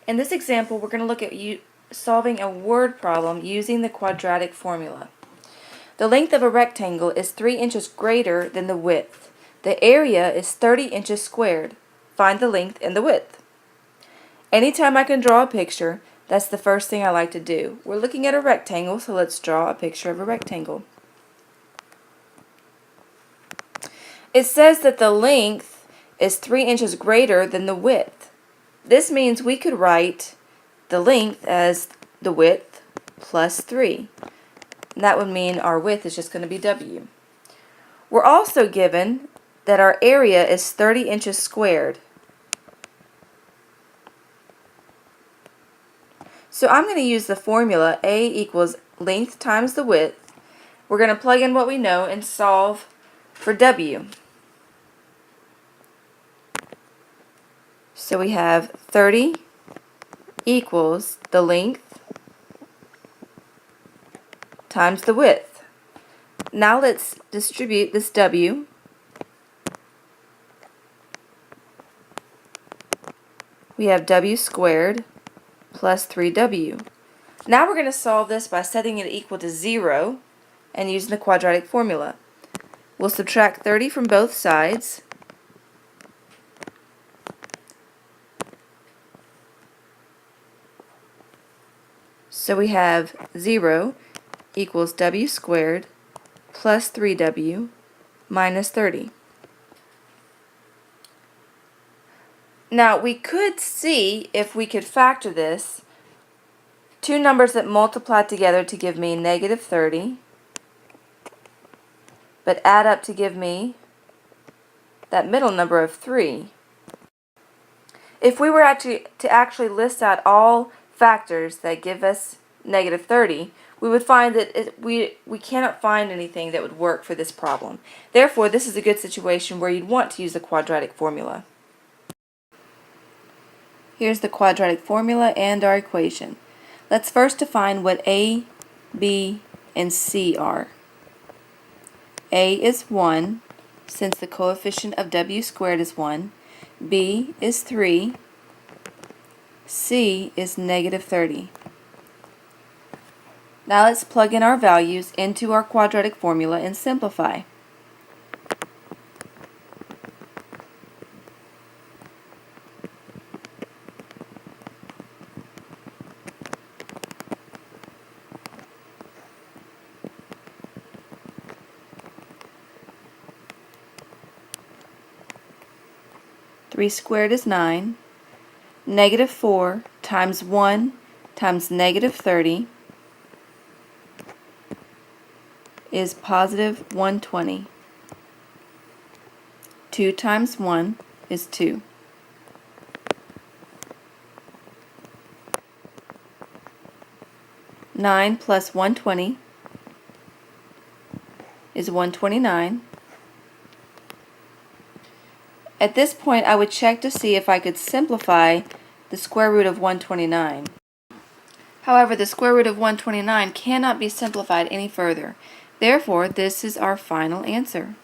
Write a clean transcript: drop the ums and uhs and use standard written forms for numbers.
In this example, we're going to look at solving a word problem using the quadratic formula. The length of a rectangle is 3 inches greater than the width. The area is 30 inches squared. Find the length and the width. Anytime I can draw a picture, that's the first thing I like to do. We're looking at a rectangle, so let's draw a picture of a rectangle. It says that the length is 3 inches greater than the width. This means we could write the length as the width plus 3. And that would mean our width is just going to be W. We're also given that our area is 30 inches squared. So I'm going to use the formula A equals length times the width. We're going to plug in what we know and solve for W. So we have 30 equals the length times the width. Now let's distribute this W. We have W squared plus 3W. Now we're going to solve this by setting it equal to 0 and using the quadratic formula. We'll subtract 30 from both sides. So we have 0 equals W squared plus 3W minus 30. Now we could see if we could factor this. Two numbers that multiply together to give me negative 30, but add up to give me that middle number of 3. If we were to actually list out all factors that give us negative 30, we would find that we cannot find anything that would work for this problem. Therefore, this is a good situation where you'd want to use the quadratic formula. Here's the quadratic formula and our equation. Let's first define what A, B, and C are. A is 1, since the coefficient of W squared is 1. B is 3. C is negative 30. Now let's plug in our values into our quadratic formula and simplify. Three squared is 9. Negative 4 times 1 times negative 30 is positive 120. 2 times 1 is 2. Nine plus 120 is 129. At this point, I would check to see if I could simplify the square root of 129. However, the square root of 129 cannot be simplified any further. Therefore, this is our final answer.